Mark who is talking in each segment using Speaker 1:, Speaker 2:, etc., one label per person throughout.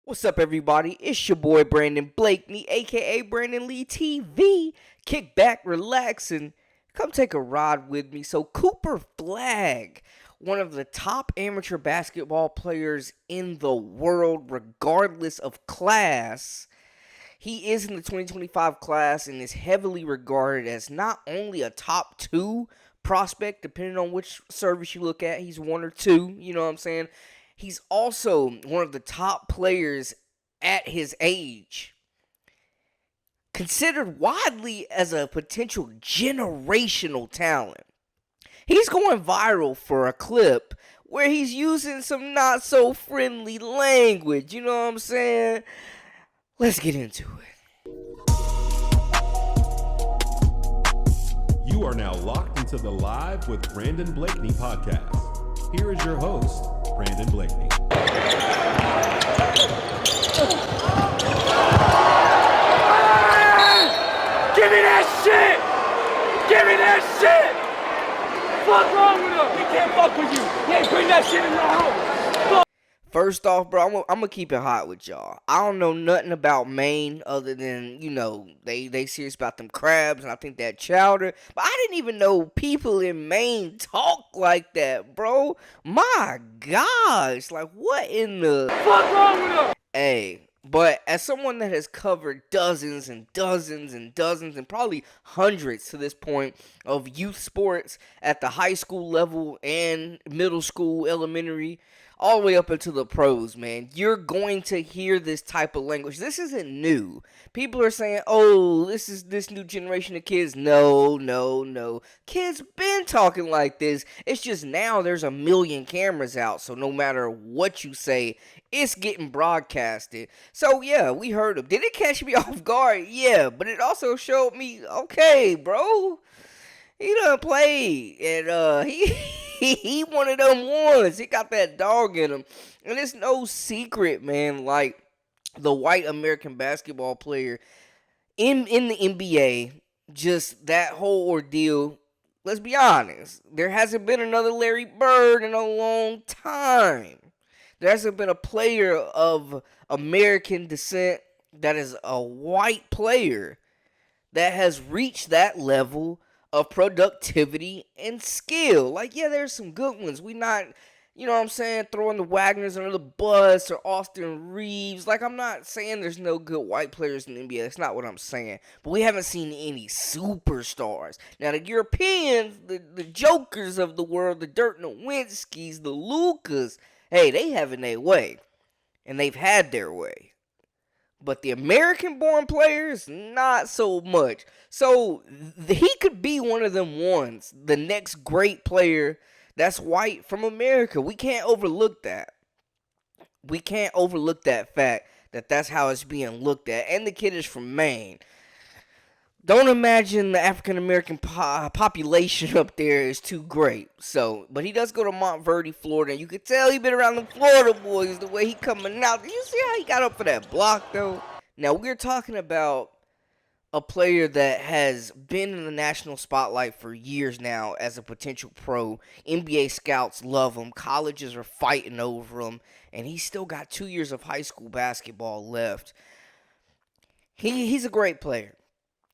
Speaker 1: What's up, everybody? It's your boy Brandon Blakeney, aka Brandon Lee TV. Kick back, relax, and come take a ride with me. So, Cooper Flagg, one of the top amateur basketball players in the world, regardless of class. He is in the 2025 class and is heavily regarded as not only a top 2 prospect, depending on which service you look at. He's 1 or 2, you know what I'm saying? He's also one of the top players at his age. Considered widely as a potential generational talent. He's going viral for a clip where he's using some not so friendly language. You know what I'm saying? Let's get into it.
Speaker 2: You are now locked into the Live with Brandon Blakeney podcast. Here is your host, Brandon Blakeney.
Speaker 3: Give me that shit! Give me that shit! What's wrong with him? He can't fuck with you. He ain't bring that shit in your house.
Speaker 1: First off, bro, I'm gonna keep it hot with y'all. I don't know nothing about Maine other than, they serious about them crabs and I think that chowder. But I didn't even know people in Maine talk like that, bro. My gosh, like what in the
Speaker 3: What's wrong with him?
Speaker 1: Hey, but as someone that has covered dozens and dozens and dozens and probably hundreds to this point of youth sports at the high school level and middle school, elementary, all the way up into the pros, man, you're going to hear this type of language. This isn't new. People are saying, oh, this is this new generation of kids. No. Kids been talking like this. It's just now there's a million cameras out, so no matter what you say, it's getting broadcasted. So, yeah, we heard him. Did it catch me off guard? Yeah, but it also showed me, okay, bro, he done played, and he one of them ones. He got that dog in him. And it's no secret, man, like the white American basketball player in the NBA, just that whole ordeal, let's be honest, there hasn't been another Larry Bird in a long time. There hasn't been a player of American descent that is a white player that has reached that level of productivity and skill. Like, yeah, there's some good ones. We not, throwing the Wagners under the bus or Austin Reeves. Like, I'm not saying there's no good white players in the NBA. That's not what I'm saying. But we haven't seen any superstars. Now, the Europeans, the Jokers of the world, the Dirk Nowinskis, the Lukas, hey, they having their way. And they've had their way. But the American-born players, not so much. So, he could be one of them ones. The next great player that's white from America. We can't overlook that. We can't overlook that fact that that's how it's being looked at. And the kid is from Maine. Don't imagine the African-American population up there is too great. So, but he does go to Montverde, Florida. And you can tell he been around the Florida boys, the way he coming out. Did you see how he got up for that block, though? Now, we're talking about a player that has been in the national spotlight for years now as a potential pro. NBA scouts love him. Colleges are fighting over him. And he's still got 2 years of high school basketball left. He's a great player.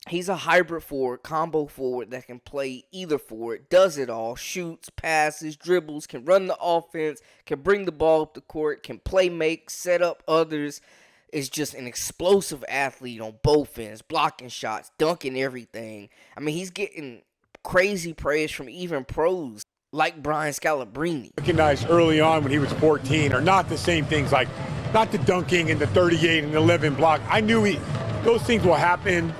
Speaker 1: He's a hybrid forward, combo forward that can play either forward, does it all, shoots, passes, dribbles, can run the offense, can bring the ball up the court, can play make, set up others, is just an explosive athlete on both ends, blocking shots, dunking everything. I mean, he's getting crazy praise from even pros like Brian Scalabrine.
Speaker 4: Recognized early on when he was 14 are not the same things, like not the dunking and the 38 and 11 block. I knew those things will happen.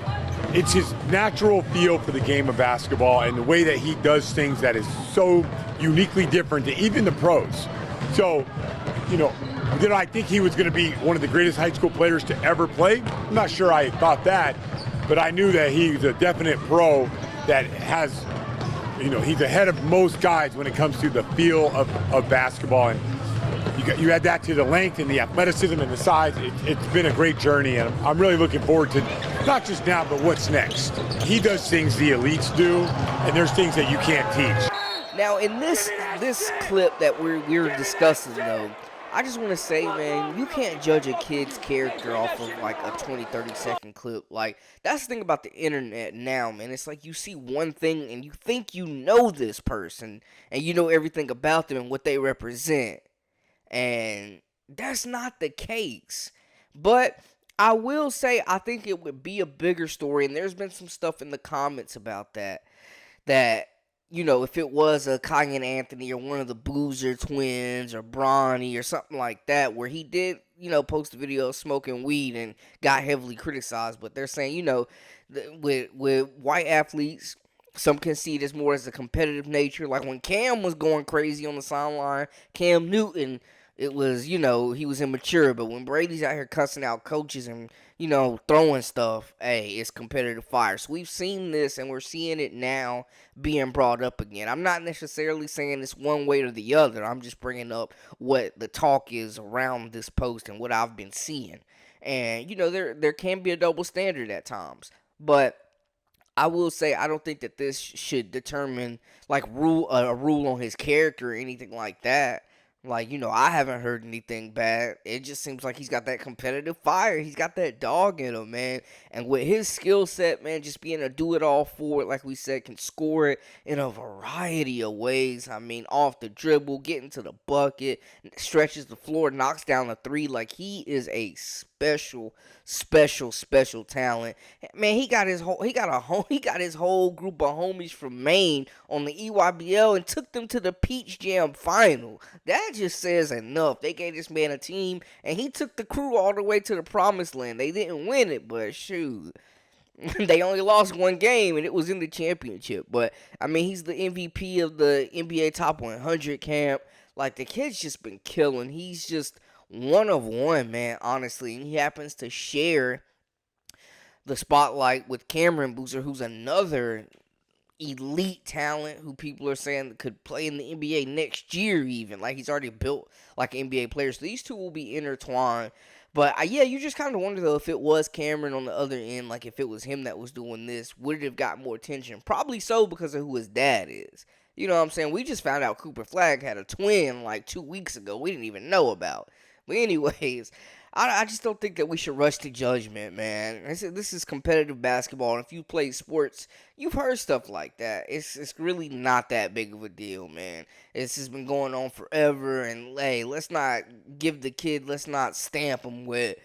Speaker 4: It's his natural feel for the game of basketball and the way that he does things that is so uniquely different to even the pros. So, did I think he was going to be one of the greatest high school players to ever play? I'm not sure I thought that, but I knew that he's a definite pro that has, he's ahead of most guys when it comes to the feel of basketball. And you add that to the length and the athleticism and the size. It's been a great journey, and I'm really looking forward to not just now, but what's next. He does things the elites do, and there's things that you can't teach.
Speaker 1: Now, in this clip that we're discussing, though, I just want to say, man, you can't judge a kid's character off of like a 20, 30-second clip. Like, that's the thing about the internet now, man. It's like you see one thing and you think you know this person and you know everything about them and what they represent. And that's not the case. But I will say, I think it would be a bigger story, and there's been some stuff in the comments about that, if it was a Kanye Anthony or one of the Boozer twins or Bronny or something like that, where he did, post a video of smoking weed and got heavily criticized. But they're saying, with white athletes, some can see it as more as a competitive nature. Like when Cam was going crazy on the sideline, Cam Newton, it was, he was immature. But when Brady's out here cussing out coaches and, throwing stuff, hey, it's competitive fire. So we've seen this and we're seeing it now being brought up again. I'm not necessarily saying it's one way or the other. I'm just bringing up what the talk is around this post and what I've been seeing. And, there can be a double standard at times. But I will say I don't think that this should determine like a rule on his character or anything like that. Like, I haven't heard anything bad. It just seems like he's got that competitive fire. He's got that dog in him, man. And with his skill set, man, just being a do-it-all forward, like we said, can score it in a variety of ways. I mean, off the dribble, getting to the bucket, stretches the floor, knocks down a three. Like, he is a special talent. Man, he got his whole group of homies from Maine on the EYBL and took them to the Peach Jam final. That just says enough. They gave this man a team and he took the crew all the way to the promised land. They didn't win it, but shoot. They only lost one game and it was in the championship. But I mean, he's the MVP of the NBA Top 100 camp. Like, the kid's just been killing. He's just one of one, man, honestly. And he happens to share the spotlight with Cameron Boozer, who's another elite talent who people are saying could play in the NBA next year even. Like, he's already built like an NBA player. So these two will be intertwined. But, yeah, you just kind of wonder, though, if it was Cameron on the other end, like if it was him that was doing this, would it have got more attention? Probably so, because of who his dad is. You know what I'm saying? We just found out Cooper Flagg had a twin like 2 weeks ago we didn't even know about. But anyways, I just don't think that we should rush to judgment, man. This is competitive basketball, and if you play sports, you've heard stuff like that. It's really not that big of a deal, man. It's just been going on forever, and hey, let's not stamp him with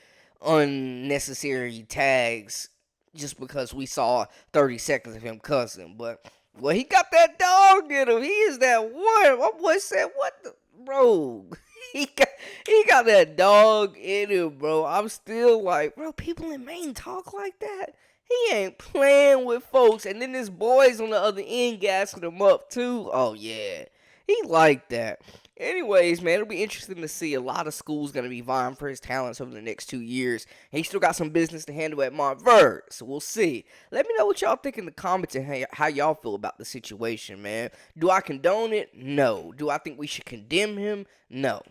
Speaker 1: unnecessary tags just because we saw 30 seconds of him cussing. But, well, he got that dog in him. He is that one. My boy said, what the... Bro... He got that dog in him, bro. I'm still like, bro, people in Maine talk like that? He ain't playing with folks. And then his boys on the other end gassing him up, too. Oh, yeah. He like that. Anyways, man, it'll be interesting to see. A lot of schools going to be vying for his talents over the next 2 years. He still got some business to handle at Montverde, so we'll see. Let me know what y'all think in the comments and how y'all feel about the situation, man. Do I condone it? No. Do I think we should condemn him? No.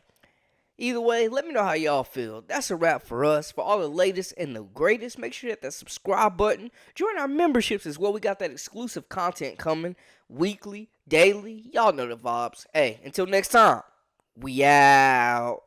Speaker 1: Either way, let me know how y'all feel. That's a wrap for us. For all the latest and the greatest, make sure you hit that subscribe button. Join our memberships as well. We got that exclusive content coming weekly, daily. Y'all know the vibes. Hey, until next time, we out.